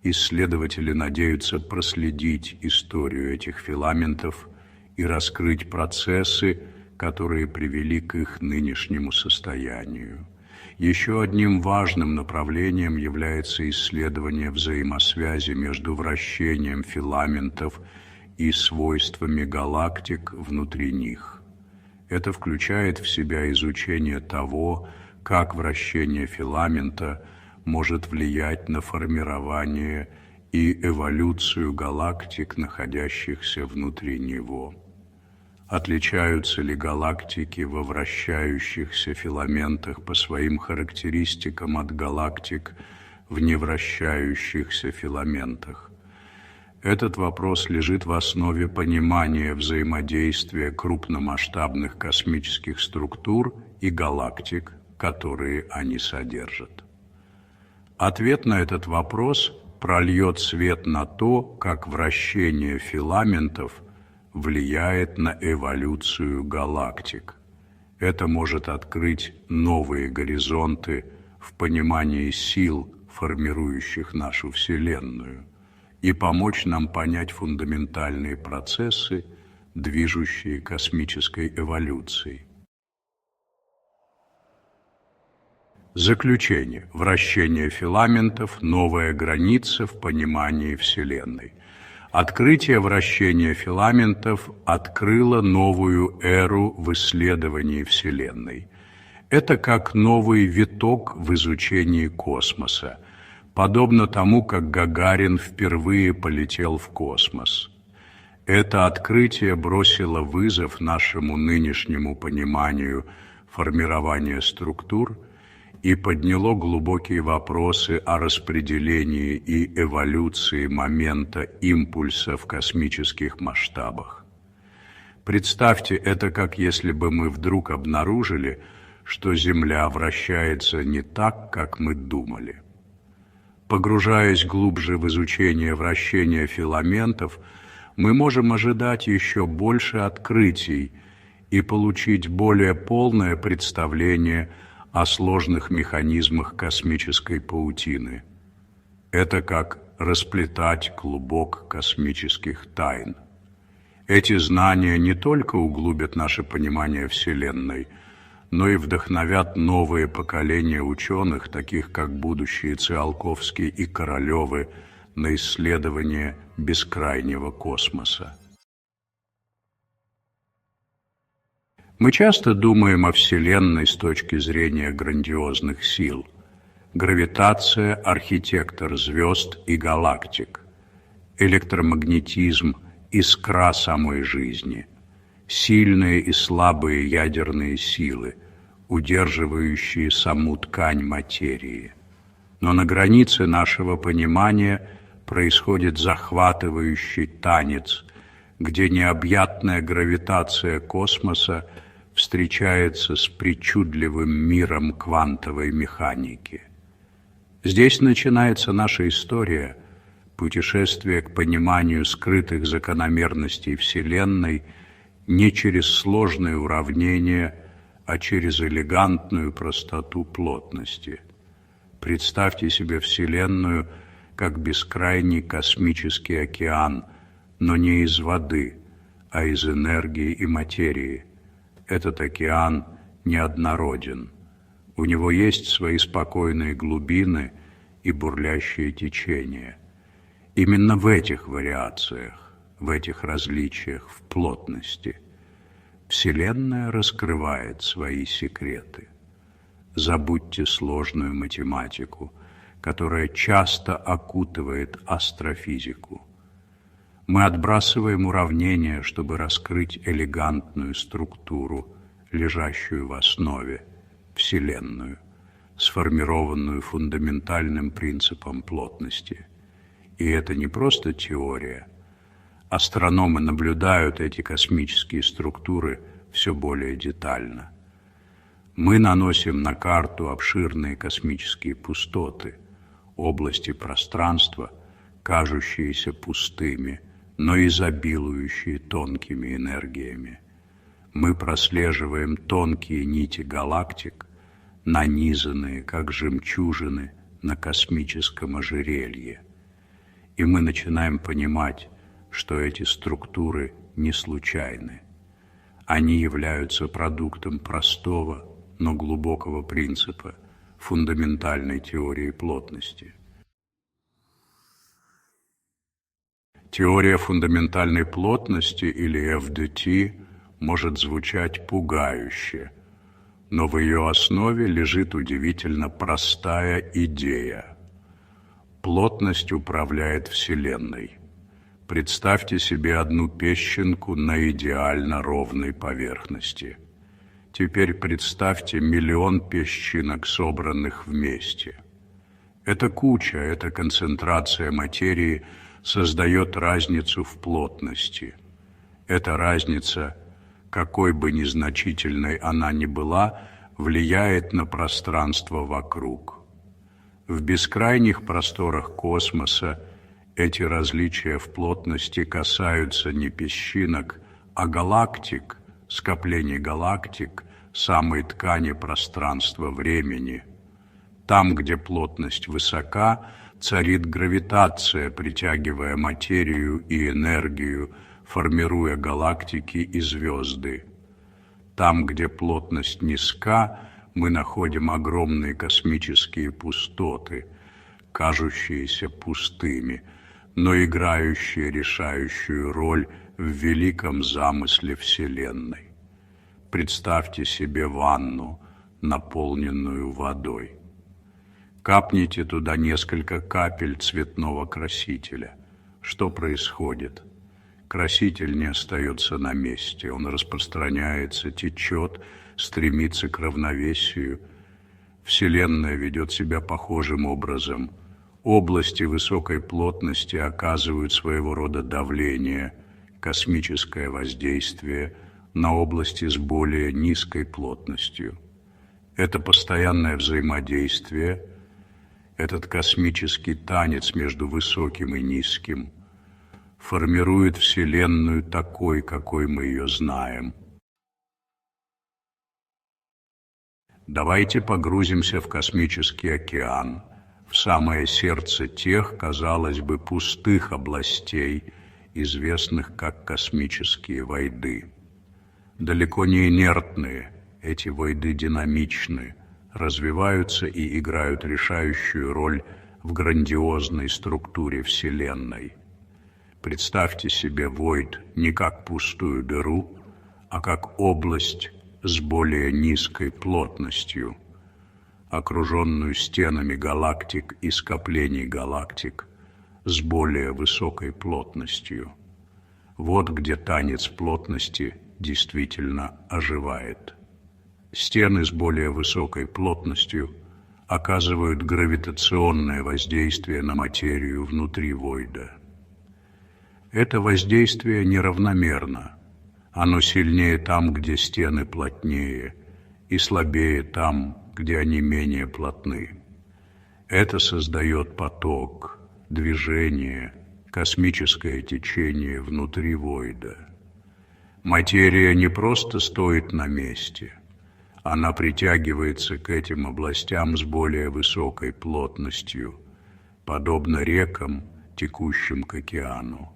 исследователи надеются проследить историю этих филаментов и раскрыть процессы, которые привели к их нынешнему состоянию. Еще одним важным направлением является исследование взаимосвязи между вращением филаментов и свойствами галактик внутри них. Это включает в себя изучение того, как вращение филамента может влиять на формирование и эволюцию галактик, находящихся внутри него. Отличаются ли галактики во вращающихся филаментах по своим характеристикам от галактик в невращающихся филаментах? Этот вопрос лежит в основе понимания взаимодействия крупномасштабных космических структур и галактик, которые они содержат. Ответ на этот вопрос прольет свет на то, как вращение филаментов влияет на эволюцию галактик. Это может открыть новые горизонты в понимании сил, формирующих нашу Вселенную, и помочь нам понять фундаментальные процессы, движущие космической эволюцией. Заключение. Вращение филаментов – новая граница в понимании Вселенной. Открытие вращения филаментов открыло новую эру в исследовании Вселенной. Это как новый виток в изучении космоса, подобно тому, как Гагарин впервые полетел в космос. Это открытие бросило вызов нашему нынешнему пониманию формирования структур и подняло глубокие вопросы о распределении и эволюции момента импульса в космических масштабах. Представьте это, как если бы мы вдруг обнаружили, что Земля вращается не так, как мы думали. Погружаясь глубже в изучение вращения филаментов, мы можем ожидать еще больше открытий и получить более полное представление о сложных механизмах космической паутины. Это как расплетать клубок космических тайн. Эти знания не только углубят наше понимание Вселенной, но и вдохновят новые поколения ученых, таких как будущие Циолковский и Королёвы, на исследование бескрайнего космоса. Мы часто думаем о Вселенной с точки зрения грандиозных сил. Гравитация – архитектор звезд и галактик. Электромагнетизм – искра самой жизни. Сильные и слабые ядерные силы, удерживающие саму ткань материи. Но на границе нашего понимания происходит захватывающий танец, где необъятная гравитация космоса встречается с причудливым миром квантовой механики. Здесь начинается наша история, путешествие к пониманию скрытых закономерностей Вселенной не через сложные уравнения, а через элегантную простоту плотности. Представьте себе Вселенную как бескрайний космический океан, но не из воды, а из энергии и материи. Этот океан неоднороден. У него есть свои спокойные глубины и бурлящие течения. Именно в этих вариациях, в этих различиях в плотности Вселенная раскрывает свои секреты. Забудьте сложную математику, которая часто окутывает астрофизику. Мы отбрасываем уравнения, чтобы раскрыть элегантную структуру, лежащую в основе, Вселенную, сформированную фундаментальным принципом плотности. И это не просто теория. Астрономы наблюдают эти космические структуры все более детально. Мы наносим на карту обширные космические пустоты, области пространства, кажущиеся пустыми, но изобилующие тонкими энергиями. Мы прослеживаем тонкие нити галактик, нанизанные, как жемчужины, на космическом ожерелье. И мы начинаем понимать, что эти структуры не случайны. Они являются продуктом простого, но глубокого принципа фундаментальной теории плотности. Теория фундаментальной плотности, или ФДТ, может звучать пугающе, но в ее основе лежит удивительно простая идея. Плотность управляет Вселенной. Представьте себе одну песчинку на идеально ровной поверхности. Теперь представьте миллион песчинок, собранных вместе. Эта куча, эта концентрация материи создает разницу в плотности. Эта разница, какой бы незначительной она ни была, влияет на пространство вокруг. В бескрайних просторах космоса эти различия в плотности касаются не песчинок, а галактик, скоплений галактик, самой ткани пространства-времени. Там, где плотность высока, царит гравитация, притягивая материю и энергию, формируя галактики и звезды. Там, где плотность низка, мы находим огромные космические пустоты, кажущиеся пустыми, но играющие решающую роль в великом замысле Вселенной. Представьте себе ванну, наполненную водой. Капните туда несколько капель цветного красителя. Что происходит? Краситель не остается на месте, он распространяется, течет, стремится к равновесию. Вселенная ведет себя похожим образом. Области высокой плотности оказывают своего рода давление, космическое воздействие на области с более низкой плотностью. Это постоянное взаимодействие, этот космический танец между высоким и низким формирует Вселенную такой, какой мы ее знаем. Давайте погрузимся в космический океан, в самое сердце тех, казалось бы, пустых областей, известных как космические войды. Далеко не инертные, эти войды динамичны, развиваются и играют решающую роль в грандиозной структуре Вселенной. Представьте себе войд не как пустую дыру, а как область с более низкой плотностью, окруженную стенами галактик и скоплений галактик с более высокой плотностью. Вот где танец плотности действительно оживает. Стены с более высокой плотностью оказывают гравитационное воздействие на материю внутри войда. Это воздействие неравномерно. Оно сильнее там, где стены плотнее, и слабее там, где они менее плотны. Это создает поток, движение, космическое течение внутри войда. Материя не просто стоит на месте, она притягивается к этим областям с более высокой плотностью, подобно рекам, текущим к океану.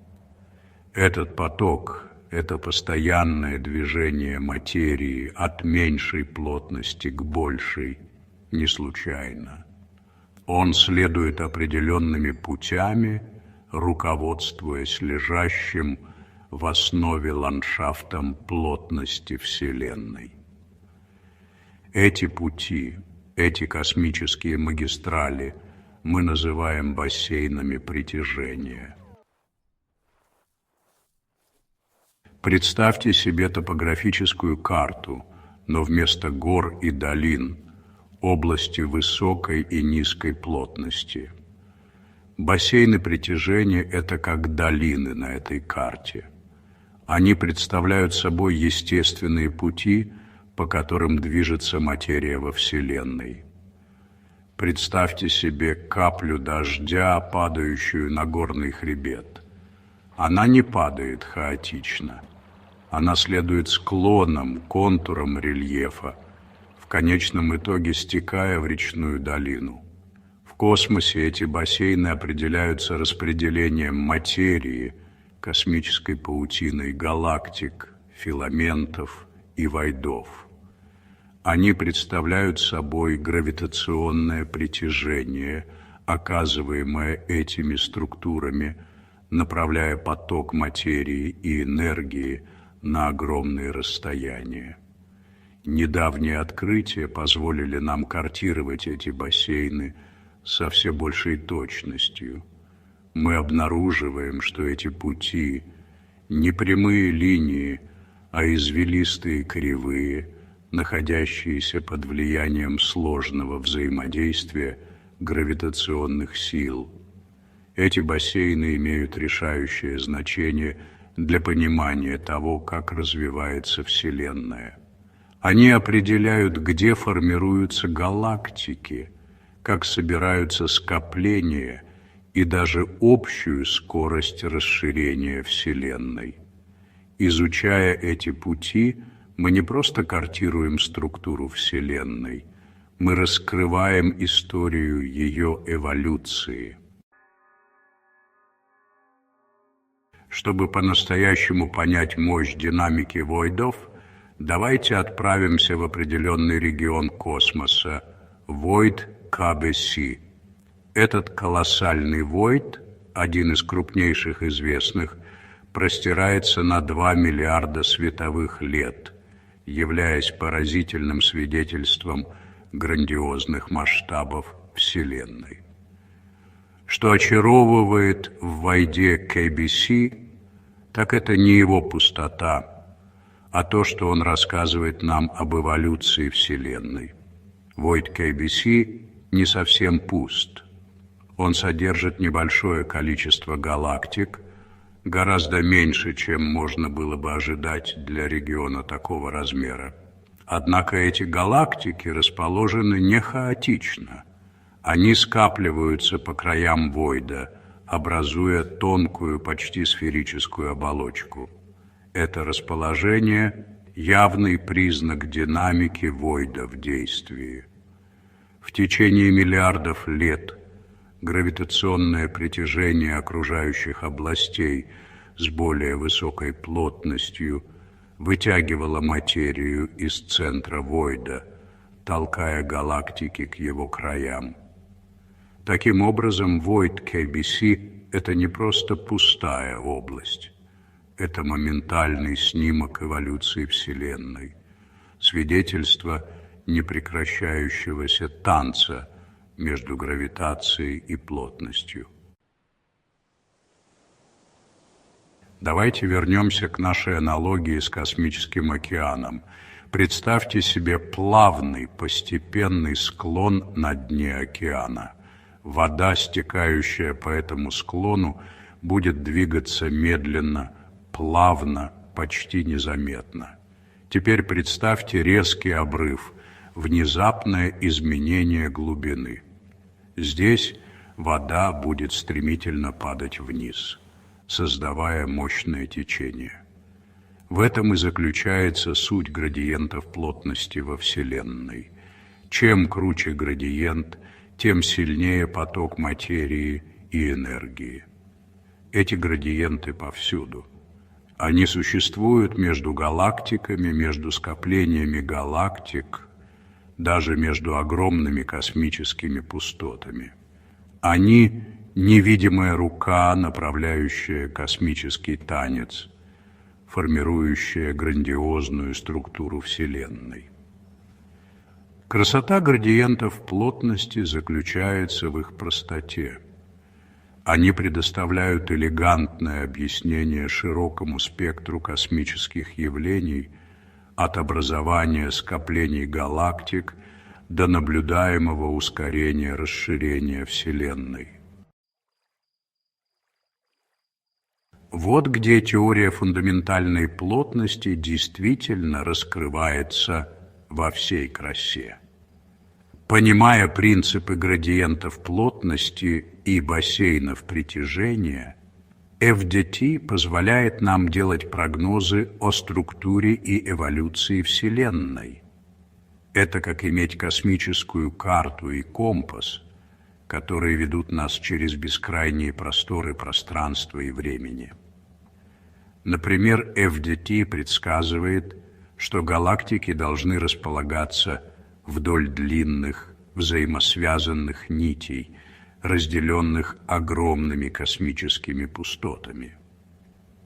Этот поток – это постоянное движение материи от меньшей плотности к большей, не случайно. Он следует определенными путями, руководствуясь лежащим в основе ландшафтом плотности Вселенной. Эти пути, эти космические магистрали мы называем бассейнами притяжения. Представьте себе топографическую карту, но вместо гор и долин – области высокой и низкой плотности. Бассейны притяжения – это как долины на этой карте. Они представляют собой естественные пути, по которым движется материя во Вселенной. Представьте себе каплю дождя, падающую на горный хребет. Она не падает хаотично. Она следует склонам, контурам рельефа, в конечном итоге стекая в речную долину. В космосе эти бассейны определяются распределением материи, космической паутиной галактик, филаментов и войдов. Они представляют собой гравитационное притяжение, оказываемое этими структурами, направляя поток материи и энергии на огромные расстояния. Недавние открытия позволили нам картировать эти бассейны со все большей точностью. Мы обнаруживаем, что эти пути не прямые линии, а извилистые кривые, находящиеся под влиянием сложного взаимодействия гравитационных сил. Эти бассейны имеют решающее значение для понимания того, как развивается Вселенная. Они определяют, где формируются галактики, как собираются скопления и даже общую скорость расширения Вселенной. Изучая эти пути, мы не просто картируем структуру Вселенной, мы раскрываем историю ее эволюции. Чтобы по-настоящему понять мощь динамики войдов, давайте отправимся в определенный регион космоса – Войд КБС. Этот колоссальный войд, один из крупнейших известных, простирается на 2 миллиарда световых лет, являясь поразительным свидетельством грандиозных масштабов Вселенной. Что очаровывает в войде КБС, так это не его пустота, а то, что он рассказывает нам об эволюции Вселенной. Войд КБС не совсем пуст. Он содержит небольшое количество галактик, гораздо меньше, чем можно было бы ожидать для региона такого размера. Однако эти галактики расположены не хаотично. Они скапливаются по краям войда, образуя тонкую, почти сферическую оболочку. Это расположение – явный признак динамики войда в действии. В течение миллиардов лет гравитационное притяжение окружающих областей с более высокой плотностью вытягивало материю из центра войда, толкая галактики к его краям. Таким образом, войд КБС – это не просто пустая область. Это моментальный снимок эволюции Вселенной, свидетельство непрекращающегося танца между гравитацией и плотностью. Давайте вернемся к нашей аналогии с космическим океаном. Представьте себе плавный, постепенный склон на дне океана. Вода, стекающая по этому склону, будет двигаться медленно, плавно, почти незаметно. Теперь представьте резкий обрыв, внезапное изменение глубины. Здесь вода будет стремительно падать вниз, создавая мощное течение. В этом и заключается суть градиентов плотности во Вселенной. Чем круче градиент, тем сильнее поток материи и энергии. Эти градиенты повсюду. Они существуют между галактиками, между скоплениями галактик, даже между огромными космическими пустотами. Они – невидимая рука, направляющая космический танец, формирующая грандиозную структуру Вселенной. Красота градиентов плотности заключается в их простоте. Они предоставляют элегантное объяснение широкому спектру космических явлений, от образования скоплений галактик до наблюдаемого ускорения расширения Вселенной. Вот где теория фундаментальной плотности действительно раскрывается во всей красе. Понимая принципы градиентов плотности и бассейнов притяжения, FDT позволяет нам делать прогнозы о структуре и эволюции Вселенной. Это как иметь космическую карту и компас, которые ведут нас через бескрайние просторы пространства и времени. Например, FDT предсказывает, что галактики должны располагаться вдоль длинных, взаимосвязанных нитей, разделенных огромными космическими пустотами.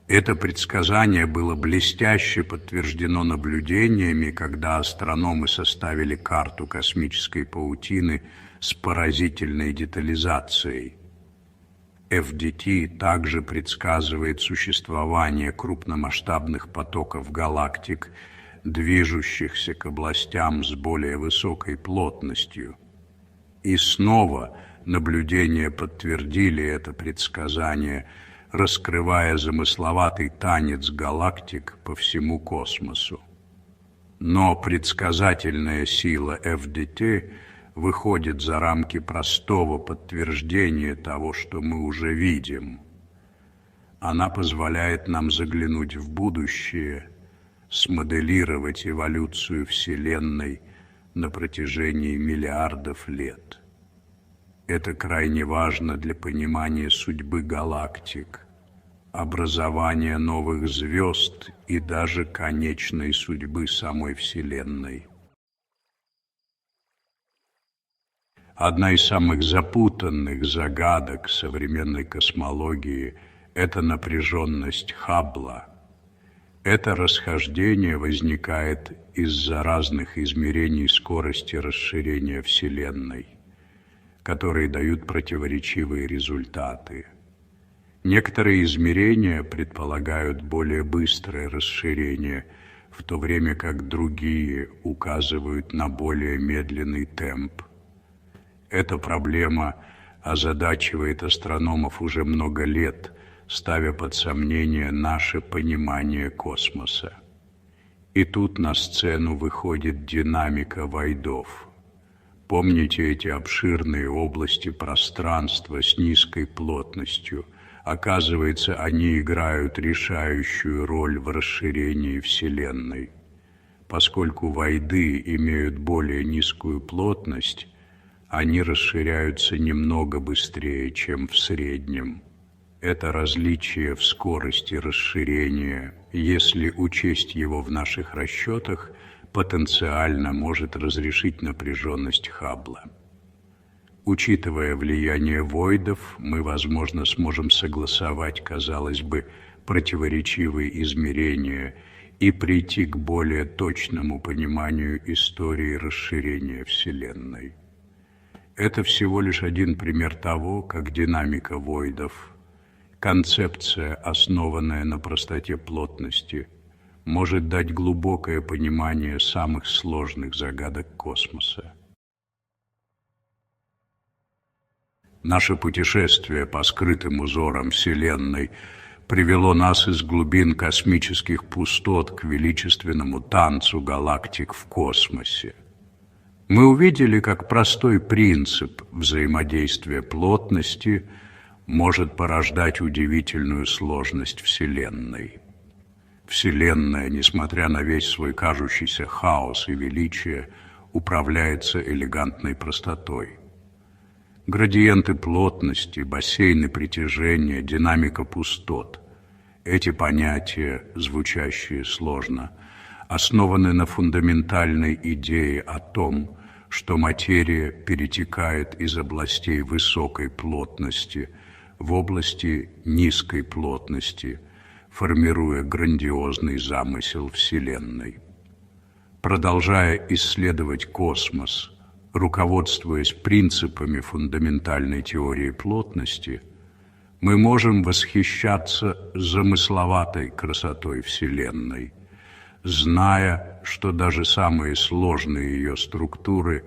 Это предсказание было блестяще подтверждено наблюдениями, когда астрономы составили карту космической паутины с поразительной детализацией. FDT также предсказывает существование крупномасштабных потоков галактик, движущихся к областям с более высокой плотностью. И снова наблюдения подтвердили это предсказание, раскрывая замысловатый танец галактик по всему космосу. Но предсказательная сила FDT выходит за рамки простого подтверждения того, что мы уже видим. Она позволяет нам заглянуть в будущее, смоделировать эволюцию Вселенной на протяжении миллиардов лет. Это крайне важно для понимания судьбы галактик, образования новых звезд и даже конечной судьбы самой Вселенной. Одна из самых запутанных загадок современной космологии – это напряженность Хаббла. Это расхождение возникает из-за разных измерений скорости расширения Вселенной, которые дают противоречивые результаты. Некоторые измерения предполагают более быстрое расширение, в то время как другие указывают на более медленный темп. Эта проблема озадачивает астрономов уже много лет, ставя под сомнение наше понимание космоса. И тут на сцену выходит динамика Войдов. Помните эти обширные области пространства с низкой плотностью? Оказывается, они играют решающую роль в расширении Вселенной. Поскольку Войды имеют более низкую плотность, они расширяются немного быстрее, чем в среднем. Это различие в скорости расширения, если учесть его в наших расчетах, потенциально может разрешить напряженность Хаббла. Учитывая влияние Войдов, мы, возможно, сможем согласовать, казалось бы, противоречивые измерения и прийти к более точному пониманию истории расширения Вселенной. Это всего лишь один пример того, как динамика Войдов, концепция, основанная на простоте плотности, может дать глубокое понимание самых сложных загадок космоса. Наше путешествие по скрытым узорам Вселенной привело нас из глубин космических пустот к величественному танцу галактик в космосе. Мы увидели, как простой принцип взаимодействия плотности может порождать удивительную сложность Вселенной. Вселенная, несмотря на весь свой кажущийся хаос и величие, управляется элегантной простотой. Градиенты плотности, бассейны притяжения, динамика пустот – Эти понятия, звучащие сложно, основаны на фундаментальной идее о том, что материя перетекает из областей высокой плотности в области низкой плотности, формируя грандиозный замысел Вселенной. Продолжая исследовать космос, руководствуясь принципами фундаментальной теории плотности, мы можем восхищаться замысловатой красотой Вселенной, зная, что даже самые сложные ее структуры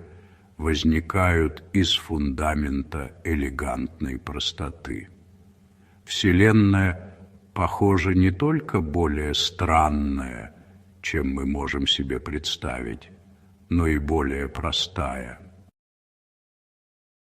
возникают из фундамента элегантной простоты. Вселенная, похоже, не только более странная, чем мы можем себе представить, но и более простая.